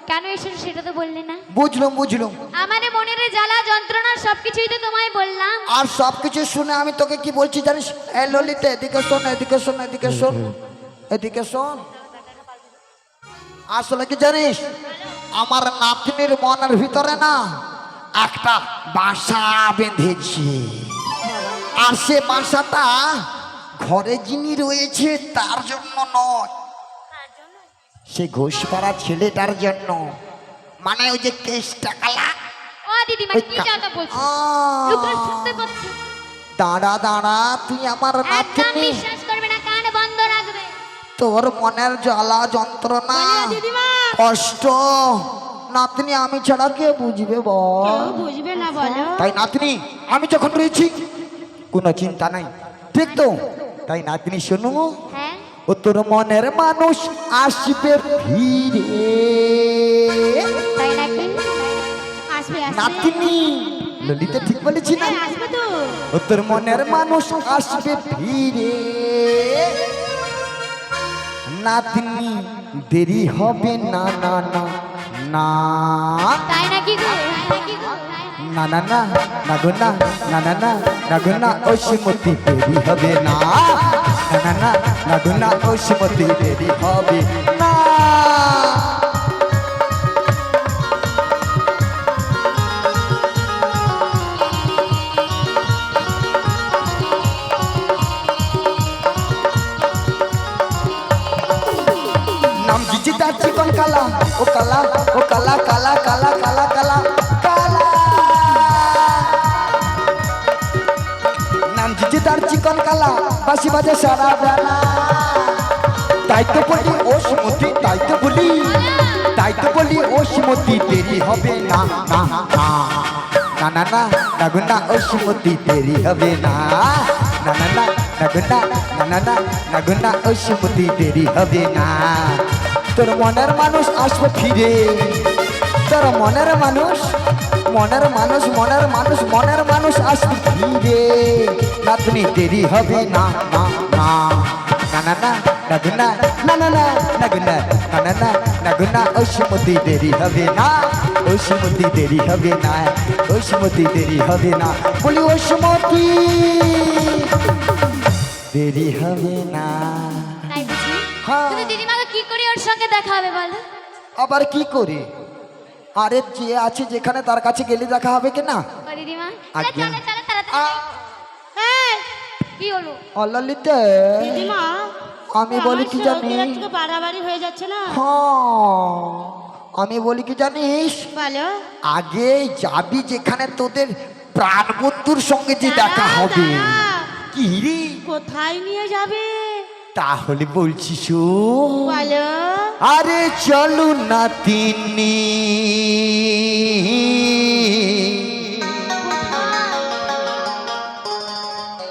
কেন এসেছো সেটা তো বললে না। বুঝলাম বুঝলাম। আমার মনের জ্বালা যন্ত্রণা সবকিছুই তো তোমায় বললাম। আর সবকিছু শুনে আমি তোকে কি বলছি জানিস? এ ললিতা এদিকে শোন, এদিকে শোন, এদিকে শোন, এদিকে শোন। আসলে কি জানিস, আমার নাতনির মনের ভিতরে না একটা বাসা বেঁধেছে। আর সে বাসাটা ঘরে যিনি রয়েছে তার জন্য নয়, সে ঘোষপাড়া ছেলেটার জন্য। মানে ওই যে কেসটা কালা। ও দিদিমা কি কথা বলছো? লোকরা শুনতে পাচ্ছে। দাঁড়া দাঁড়া, তুই আমার একদম নাতনি, বিশ্বাস করবে না, কান বন্ধ রাখবে। তোর মনের জ্বালা যন্ত্রণা দিদিমা কষ্ট নাতনি আমি ছাড়া কে বুঝবে বল? বুঝবে না বলো। তাই নাতনি আমি যখন রয়েছি কোনো চিন্তা নাই, ঠিক তো? তাই নাতনি শোনো, হ্যাঁ ও তোর মনের মানুষ আসবে ফিরে। তাই নাকি? আসবে আসবে নাতনি ললিতা ঠিক বলেছি না? আসবে তো। ও তোর মনের মানুষ আসবে ফিরে। নাতনি দেরি হবে না না না না তাই নাকি গো? তাই নাকি গো? না না না না গো না না না না না গো না ও শ্রীমতী দেরি হবে না না না না না গো না ও শ্রীমতী দেরি হবে না। নাম জিজি তার চিকন কালা, ও কালা, ও কালা কালা কালা কালা কালা কালা। নাম জিজি তার চিকন কালা, বাঁশি বাজে সারা বেলা। তাই তো বলি ও শ্রীমতী, তাই তো বলি, তাই তো বলি ও শ্রীমতী দেরি হবে না না না না না না না গো না ও শ্রীমতী দেরি হবে না না না না না গো না না না না না গো না ও শ্রীমতী দেরি হবে না। তোর মনের মানুষ আসবে ফিরে, তোর মনের মানুষ, মনের মানুষ, মনের মানুষ, মনের মানুষ আসবে ফিরে। নাতনি দেরি হবে না না না না না না না গো না না না না না গো না না না না না গো না ও শ্রীমতী দেরি হবে না, ও শ্রীমতী দেরি হবে না, ও শ্রীমতী দেরি হবে না। বলি ও শ্রীমতী দেরি হবে না। তাই বুঝি? হ্যাঁ। কিন্তু দিদিমাকে কি করে ওর সঙ্গে দেখা হবে বলো? আবার কি করে? আরে যে আছে যেখানে তার কাছে গেলে দেখা হবে কি না? ও দিদিমা আজ্ঞা। চলো চলো তাড়াতাড়ি। হ্যাঁ কি হলো? অল্লালিতে দিদিমা আমি বলি কি জানিস? থেকে বাড়াবাড়ি হয়ে যাচ্ছে না? হ্যাঁ আমি বলি কি জানিস, বলো। আগে যাবি যেখানে তোদের প্রাণ বন্ধুর সঙ্গে যে দেখা হবে। কি রে? কোথায় নিয়ে যাবে? তাহলে বলছি শোন, বলো। আরে চলো না তিনি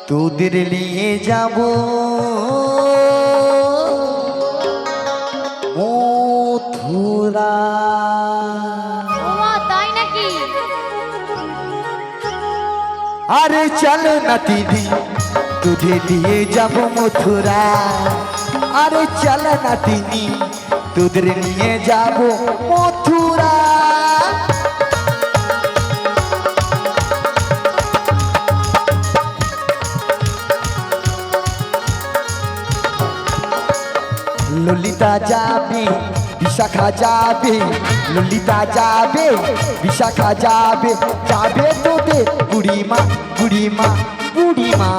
তোদের নিয়ে যাব মথুরা। ও মা, তাই নাকি? আরে চলো না দিদি তুঝে দিয়ে যাব মথুরা। আরে চলো না তিনি তোদের নিয়ে যাব মথুরা। ললিতা যাবে, বিশাখা যাবে, ললিতা যাবে, বিশাখা যাবে, যাবে তোদের বুড়িমা বুড়িমা বুড়িমা।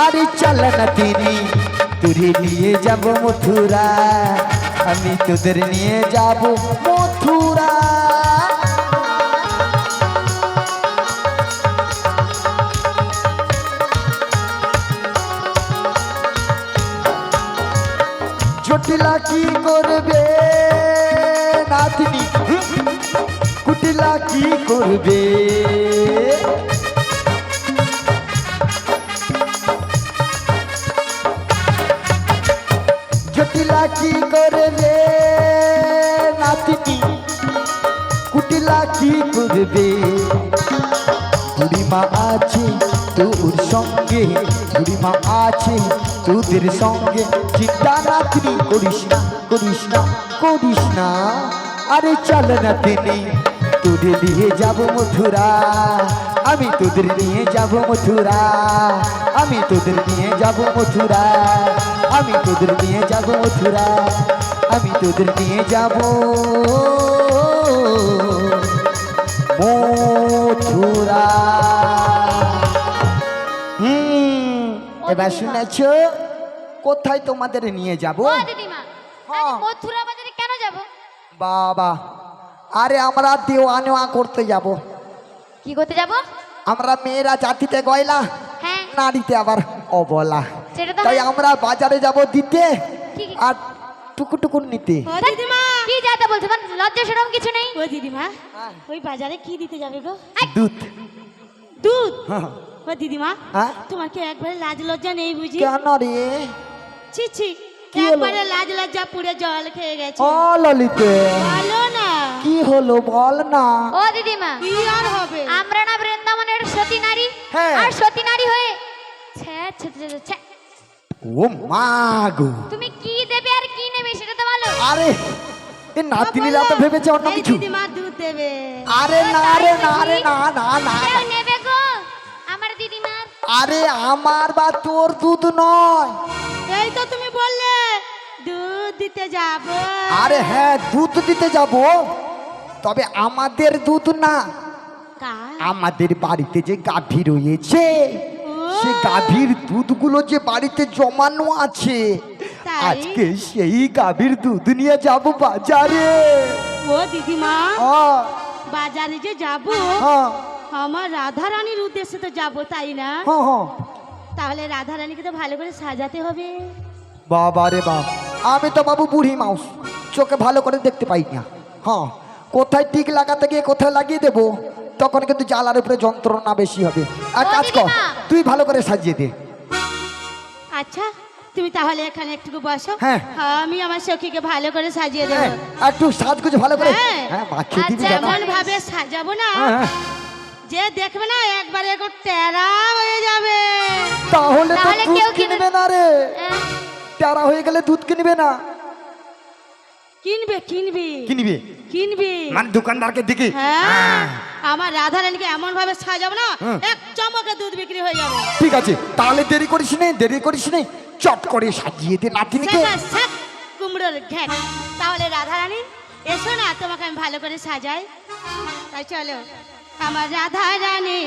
আরে চল না তিনি তোরে নিয়ে যাব মথুরা, আমি তোদের নিয়ে যাব মথুরা। জটিলা কি করবে নাতনি, কুটিলা কি করবে? জটিলা কি করবে নাতনি, কুটিলা কি করবে? বুড়িমা আছে তোর সঙ্গে, বুড়িমা আছে তোদের সঙ্গে। চিন্তা নাতনি করিস না, করিস না, করিস না। আরে চল না তিনি তোদের নিয়ে যাব মথুরা, আমি তোদের নিয়ে যাব মথুরা, আমি তোদের নিয়ে যাব মথুরা, আমি তোদের নিয়ে যাব মথুরা, আমি তোদের নিয়ে যাব মথুরা। এবার শুনেছ কোথায় তোমাদের নিয়ে যাব? ও দিদিমা, হ্যাঁ। আরে মথুরা বাজারে কেন যাব? বাবা, আরে আমরা দেওয়া নেওয়া করতে যাব। কি করতে যাব? আমরা মেয়েরা জাতিতে গয়লা, হ্যাঁ। নারীতে আবার অবলা, সেটা তো তাই হয়। আমরা বাজারে যাব দিতে কি- আর টুকুটুকুন নিতে। ও দিদিমা, কি যাতা বলছো? মানে লজ্জা শরম কিছু নেই? ও দিদিমা, ওই বাজারে কি দিতে যাবে গো? দুধ। দুধ? হ্যাঁ। ও দিদিমা, হ্যাঁ? তোমার কি একবারে লাজ লজ্জা নেই বুঝি? কেন রে? ছি ছি, কি হলো? একবারে লাজ লজ্জা পুড়ে জল খেয়ে গেছে। ও ললিতে, ভালো না। কি হলো বল না? ও দিদিমা, কি আর হবে? আমরা না বৃন্দাবনের সতী নারী, হ্যাঁ। আর সতী নারী হয়ে ছ্যা ছ্যা ছ্যা ছ্যা, ছ্যা। ও মা গো, তুমি কি দেবে আর কি নেবে সেটা তো বলো। আরে এ নাতিনিরা তো ভেবেছে অন্য এই কিছু। দিদিমা দুধ দেবে। আরে না রে, না রে, না না না কেউ না। নেবে গো আমার দিদিমার? আরে আমার বা তোর দুধ নয়। এই তো তুমি বললে দুধ দিতে যাব। আরে হ্যাঁ, দুধ দিতে যাব, তবে আমাদের দুধ না, কার? আমাদের বাড়িতে যে গাভী রয়েছে ও। সে গাভীর দুধগুলো যে বাড়িতে জমানো আছে, তাই? আজকে সেই গাভীর দুধ নিয়ে যাব বাজারে। ও দিদিমা, হ্যাঁ, বাজারে যে যাব, হ্যাঁ, আমার রাধা রানীর উদ্দেশ্যে তো যাব, তাই না? হ্যাঁ, হ্যাঁ। তাহলে রাধা রানীকে তো ভালো করে সাজাতে হবে। বাবা রে বাবা, আমি তো বাবু বুড়ি মাউস, চোখে ভালো করে দেখতে পাই না। হ্যাঁ, কোথায় টিক লাগাতে গিয়ে কোথায় লাগিয়ে দেবো, তখন কিন্তু জ্বালার উপরে যন্ত্রণা বেশি হবে। আর ও কাজ কর, দিদিমা। তুই ভালো করে সাজিয়ে দে। আচ্ছা, তুমি তাহলে এখানে একটু বসো। হ্যাঁ। আমি আমার সখীকে ভালো করে সাজিয়ে দেবো। হ্যাঁ, আর একটু সাজগুজ ভালো করে। হ্যাঁ। হ্যাঁ, মাখিয়ে দিবি আচ্ছা, জানো। এমন ভাবে সাজাবো না, হ্যাঁ, হ্যাঁ। যে দেখবে না একবারে এখন টেরা হয়ে যাবে। তাহলে তো তাহলে দুধ কেউ কিনবে না রে, আহ, টারা হয়ে গেলে দুধ কিনবে না। কিনবে কিনবি কিনবে কিনবি। মানে দোকানদারকে দিকে। হ্যাঁ, আমার রাধা রানীকে এমন ভাবে সাজাবো না, হ্যাঁ। এক চমকে দুধ বিক্রি হয়ে যাবে। ঠিক আছে, তাহলে দেরি করিস নে, দেরি করিস নে, চট করে সাজিয়ে দে নাতিনিকে। শেখা, শেখ, কুমড়োর ঘ্যাট। তাহলে রাধা রানী এসো না, তোমাকে আমি ভালো করে সাজাই। তাই চলো, আমার রাধা রানী,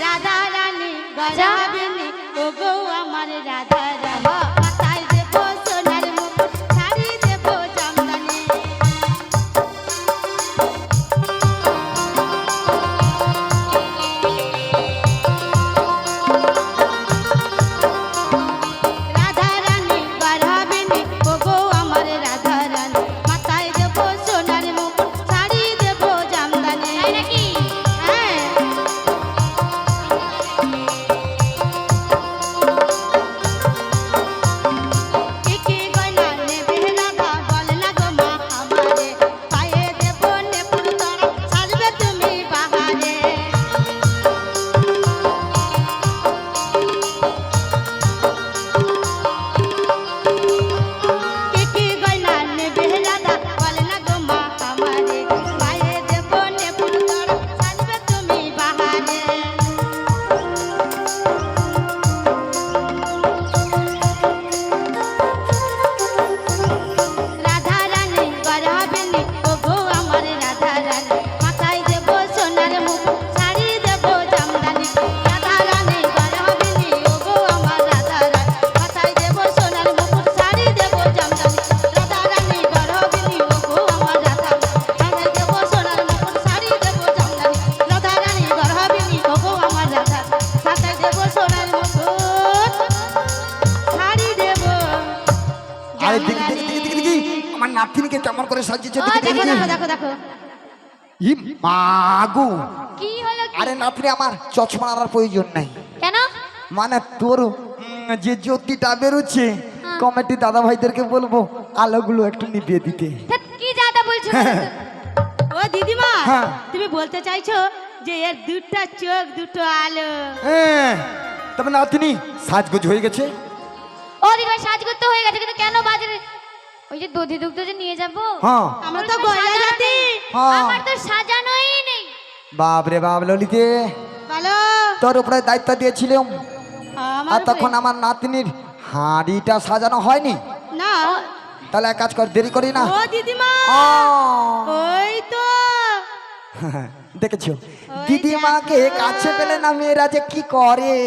রাধা রানী গজাবিনী, ও গো আমার রাধা রানী। মাথায় দেবো সোনার মুকুট, শাড়ি দেবো জামদানি। রাধা রানী গজাবিনী, ও গো আমার রাধা রানী। মাথায় দেবো সোনার মুকুট, শাড়ি দেবো জামদানি। তাই নাকি? হ্যাঁ। কি গয়না নেবে রাধা, বল না গো মা আমারে। পায়ে দেবো নেপুর তরা, সাজবে তুমি বাহারে। কি গয়না নেবে রাধা, বল না গো মা আমারে। পায়ে দেবো নেপুর তরা, সাজবে তুমি বাহারে। রাধা রানী গজাবিনী, ও গো আমার রাধা রানী। মাথায় দেবো সোনার মুকুট, শাড়ি দেবো জামদানি। রাধা রানী গজাবিনী, ও গো আমার রাধা রানী। মাথায় দেবো সোনার মুকুট, শাড়ি দেবো জামদানি। রাধা রানী গজাবিনী, ও গো আমার রাধা রানী। মাথায় দেবো সোনার মুকুট, শাড়ি দেবো জামদানি। রাধা রানী গজাবিনী, ও গো আমার রাধা রানী। মাথায় দেবো সোনার মুকুট, শাড়ি দেবো আরে দেখি দেখি জামদানি। দেখি দেখি আমার নাতিনিকে কেমন করে সাজিয়েছে, ও দেখি দেখো দেখি। দেখো দেখো দেখো। ই মাগো, কি হলো কি? আরে নাতনি আমার চশমা আনার প্রয়োজন নাই। কেন? মানে তোর যে জ্যোতিটা বেরোচ্ছে, হ্যাঁ। কমিটি দাদা ভাইদেরকে বলবো আলোগুলো একটু নিভিয়ে দিতে। ধ্যাৎ, কি যাতা বলছো? ও দিদিমা, হ্যাঁ। তুমি বলতে চাইছো যে এর দুটো চোখ দুটো আলো। হ্যাঁ, তবে নাতনি সাজগোজ হয়ে গেছে। ও দিদিভাই সাজ করতে হয়ে গেছে, কিন্তু কেন বাজারে ওই যে দধি দুগ্ধ যে নিয়ে যাবো, হ্যাঁ আমরা তো গয়না জাতি। হ্যাঁ আমার তো সাজানোই নেই। বাপ রে বাপ ললিতে, বলো। তোর উপরে দায়িত্ব দিয়েছিলাম আমার আর তখন আমার নাতনির হাঁড়িটা সাজানো হয়নি। না। তাহলে এক কাজ কর, দেরি করি না। ও দিদিমা, আ, ওই তো দেখেছো দিদিমাকে কাছে পেলে না মেয়েরা যে কি করে,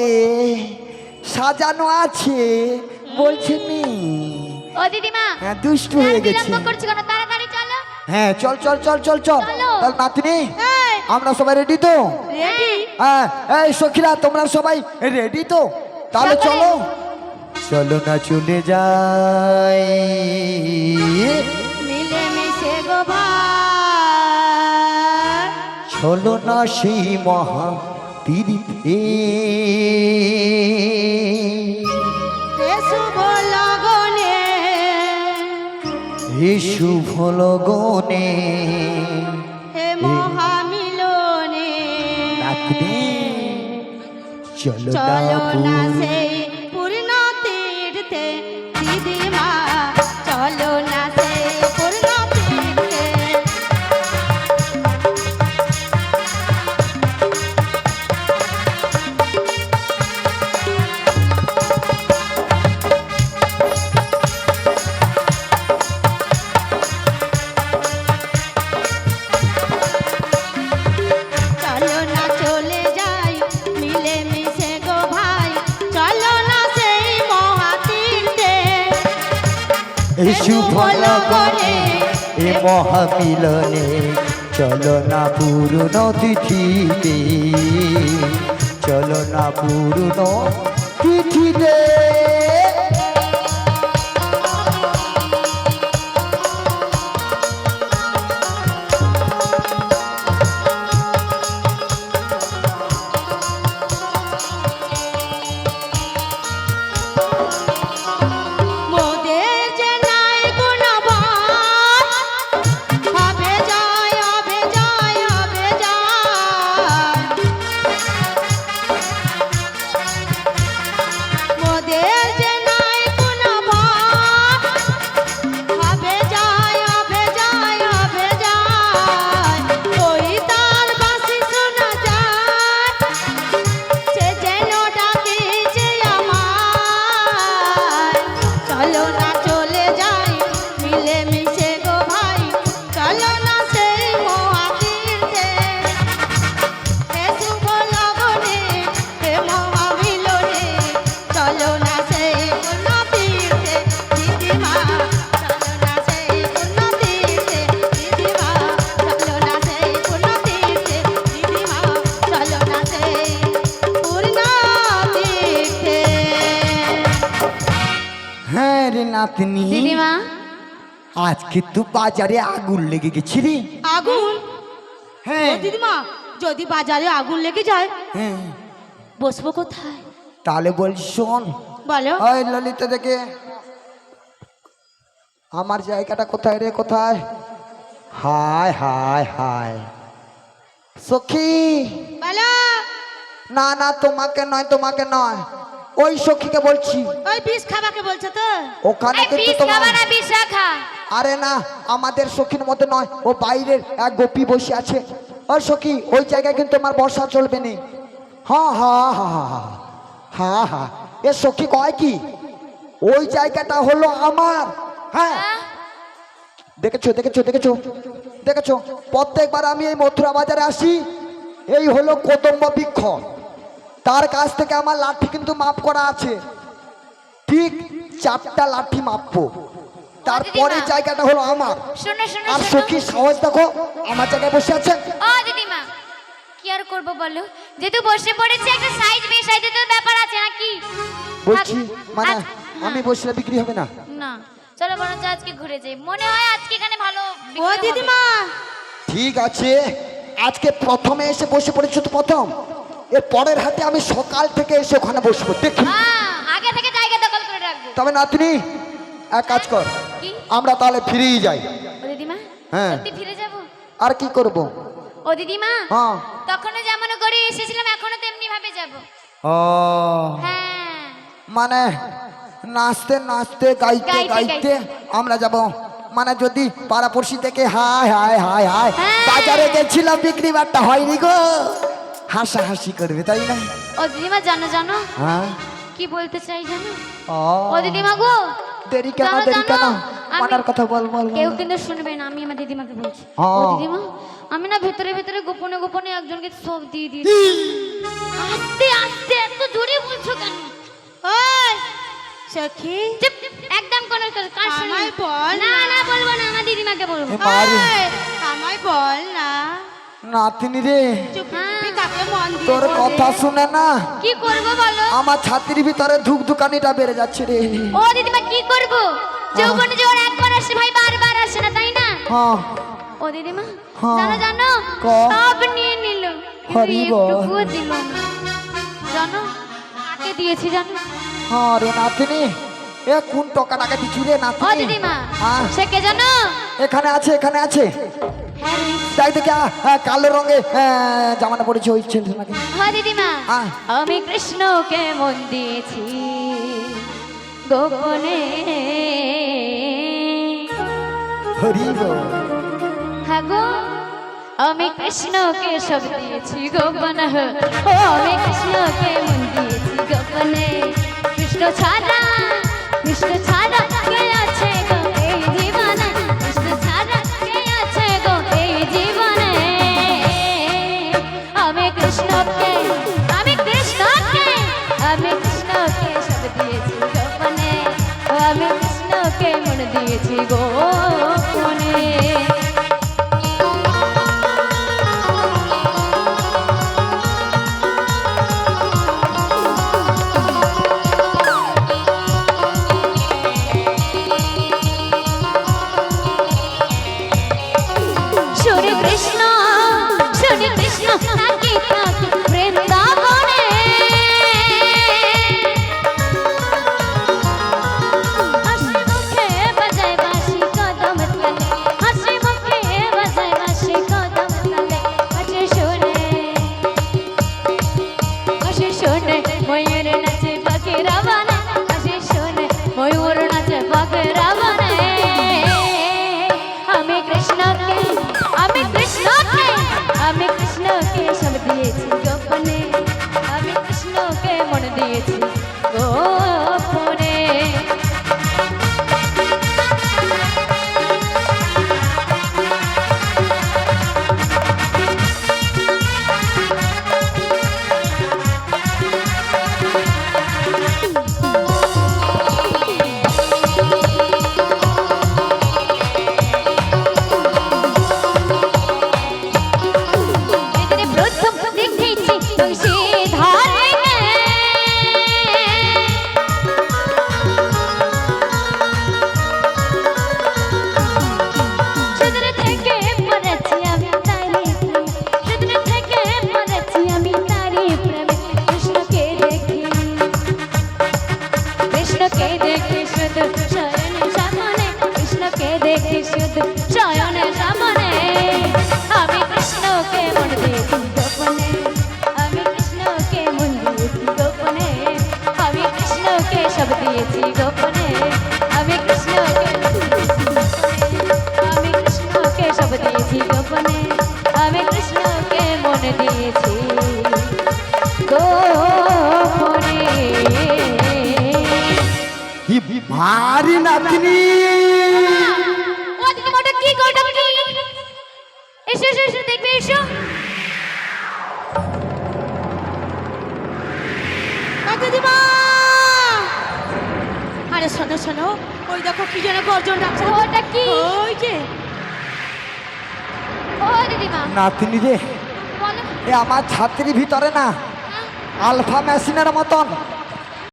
সাজানো আছে বলছে নি। ও দিদিমা, হ্যাঁ দুষ্টু হয়ে গেছে। বিলম্ব করছো কেন? তাড়াতাড়ি চলো। হ্যাঁ চল চল চল চল চল। চলো। তাহলে নাতনি এই, আমরা সবাই রেডি তো? রেডি। হ্যাঁ এই সখীরা তোমরা সবাই রেডি তো? তাহলে সবাই। চলো চলো না চলে যাই। মিলে মিশে গো ভাই, চলো না সেই মহা তীর্থে, এ শুভ লগনে, এ শুভ লগনে। হে মহামিলনে, নাতনি চলো চলো না না সেই পূর্ণ তীর্থে। দিদিমা চলো না সেই পূর্ণ তীর্থে। চলো না চলে যাই মিলে মিশে গো ভাই, চলো না সেই মহাতীর্থে। এই শুভ লগনে, এ মহামিলনে। চলো না পূর্ণ তিথিতে, চলো না পূর্ণ তিথিতে। মোদের যে নাই গুণবান, হবে জয় হবে জয় হবে জয়। মোদের যে নাই গুণবান, হবে জয় হবে জয় হবে জয়। ওই তার বাঁশি শোনা যায়, সে যেন ডাকিছে আমায়। চলো না চলে যাই মিলে মিশে গো ভাই, চলো না সেই মহাতীর্থে। হে শুভ লগনে, হে মহামিলনে, চলো না সেই পূর্ণ তীর্থে। দিদিমা চলো না সেই পূর্ণ তীর্থে। দিদিমা চলো না সেই পূর্ণ তীর্থে। দিদিমা চলো না সেই পূর্ণ তীর্থে। হ্যাঁ রে নাতনি, দিদিমা, আজকে তো বাজারে আগুন লেগে গেছি রে। আগুন? হ্যাঁ ও দিদিমা, যদি বাজারে আগুন লেগে যায় হ্যাঁ বসবো কোথায়? তাহলে বল শোন, বলো। ওই ললিতা দেখে আমার জায়গাটা কোথায় রে, কোথায়? হায় হায় হায় সখী, বলো। না না তোমাকে নয়, তোমাকে নয়, ওই সখীকে বলছি। ওই বিষ খাবাকে বলছো তো? ওখানে এই কিন্তু বিষ তোমার, খাবা না বিষ রাখা? আরে না আমাদের সখীর মতো নয়, ও বাইরের এক গোপী বসে আছে। ও সখী, ওই জায়গায় কিন্তু আমার বর্ষা চলবে না। হ্যাঁ হ্যাঁ হ্যাঁ হ্যাঁ হ্যাঁ হ্যাঁ, এ সখী কয় কি, ওই জায়গাটা হলো আমার। হ্যাঁ দেখেছো দেখেছো দেখেছো দেখেছো, প্রত্যেকবার আমি এই মথুরা বাজারে আসি, এই হলো কদম্ব বৃক্ষ, তার কাছ থেকে আমার লাঠি কিন্তু মাপ করা আছে, ঠিক 4টা লাঠি মাপবো, তারপরে দিদিমা। জায়গাটা হলো আমার। শোনো শোনো আর শোনো। সখী সাহস দেখো, আমার জায়গায় বসে আছে। ও দিদিমা, কি আর করবো বলো, যেহেতু বসে পড়েছে একটা সাইজ বেসাইজের তো ব্যাপার আছে নাকি? বলছি মানে হ্যাঁ। আমি বসলে বিক্রি হবে না? না, চলো বরঞ্চ আজকে ঘুরে যাই, মনে হয় আজকে এখানে ভালো ও বিক্রি হবে। দিদিমা, ঠিক আছে, আজকে প্রথমে এসে বসে পড়েছো তো প্রথম, এর পরের হাতে আমি সকাল থেকে এসে ওখানে বসবো, দেখি। আগে থেকে জায়গা দখল করে রাখবো। তবে নাতনি এক কাজ কর, কি? আমরা তাহলে ফিরেই যাই। ও দিদিমা, হ্যাঁ। সত্যি ফিরে যাব? আর কি করব? ও দিদিমা, হ্যাঁ তখনও যেমন করে এসেছিলাম এখনো তেমনি ভাবে যাব। ও হ্যাঁ, মানে নাচতে নাচতে গাইতে গাইতে গাইতে গাইতে। আমরা যাব মানে যদি পাড়াপড়শি থেকে হাই হাই হাই হাই হ্যাঁ। বাজারে গেছিলাম বিক্রি বাট্টা হয়নি গো হাসাহাসি করবে তাই না? ও দিদিমা জানো জানো হ্যাঁ কি বলতে চাই জানো? ও ও দিদিমা গো দেরি কেন জানো, দেরি কেন জানো? মানার কথা বল বল বল। কেউ কিন্তু শুনবে না, আমি আমার দিদিমাকে বলছি। ও হ্যাঁ। দিদিমা, আমি না ভেতরে ভেতরে গোপনে গোপনে একজনকে সব দিয়ে দিয়েছি। আস্তে আস্তে এত জোরে বলছো কেন? ওই সখী চুপ, একদম কোনো কাজ শুনবি আমায় বল না। না। না বলবো না, আমার দিদিমাকে বলবো। এ মারি ওই, আমায় বল না নাতনি রে চুপি হ্যাঁ। চুপি কাকে মন দিয়ে তোর বলে? কথা শুনে না কি করবো বলো? আমার ছাতির ভিতরে ধুক ধুকানিটা বেড়ে যাচ্ছে রে। ও দিদিমা কি করবো? যৌবনে যে ওর একবার আসে ভাই বারবার আসে না, তাই না? হ্যাঁ ও দিদিমা হ্যাঁ। জানো জানো ক। সব নিয়ে নিল, হরি কিন্তু বল। একটুকুও দিল না। জানো কাকে দিয়েছি জানো? হ্যাঁ রে নাতনি এ কোন টাকাটাকে দিচ্ছি রে ও নাতনি? দিদিমা হ্যাঁ সে কে জানো? এখানে আছে এখানে আছে হ্যাঁ রে। তাই দেখে কালো রঙে জামাটা পড়েছে ওই ছেলেটা নাকি? হ্যাঁ দিদিমা হ্যাঁ। আমি কৃষ্ণকে মন দিয়েছি গোপনে। হরি বল। হ্যাঁ গো আমি কৃষ্ণকে সব দিয়েছি গোপনে। ও আমি কৃষ্ণকে মন দিয়েছি গোপনে। কৃষ্ণ ছাড়া কে আছে গো এই জীবনে? কৃষ্ণ ছাড়া কে আছে গো এই জীবনে? আমি কৃষ্ণকে সব দিয়েছি গোপনে। ও আমি কৃষ্ণকে মন দিয়েছি গোপনে। শুনি কৃষ্ণ থাকি থাকি বৃন্দাবনে। হাসি মুখে বাজায় বাঁশি কদম তলে, হাসি মুখে বাজায় বাঁশি কদম তলে। হাসি শোনে ময়ূর নাচে পাখিরা বনে, হাসি শোনে ময়ূর নাচে পাখিরা বনে। আমি কৃষ্ণকে সব দিয়েছি গোপনে। আমি কৃষ্ণকে মন দিয়েছি গোপনে। এদিকে প্রথম দেখেছি তুলসী ধারে, সেদিন থেকে পড়েছি আমি তারি প্রেমে, সেদিন থেকে পড়েছি আমি তারি প্রেমে। কৃষ্ণকে দেখি শুধু শয়নে সামনে, কৃষ্ণকে দেখি শুধু শয়নে সামনে। আমি কৃষ্ণকে মন দিয়েছি গোপনে। আমি কৃষ্ণকে মন দিয়েছি গোপনে। আমি কৃষ্ণকে সব দিয়েছি গোপনে। আমি কৃষ্ণকে সব দিয়েছি গোপনে। আমি কৃষ্ণকে মন দিয়েছি গোপনে। ভারী নাতনি ও দিদি মোটা কি গোটা কি? এসো এসো এসো দেখবে এসো। ও দিদিমা আরে শোনো শোনো ওই দেখো কি যেন গর্জন ডাকছে। ওটা কি? ওই যে ও দিদিমা নাতনি রে বলো। এ আমার ছাত্রীর ভিতরে না আলফা মেশিনের মতন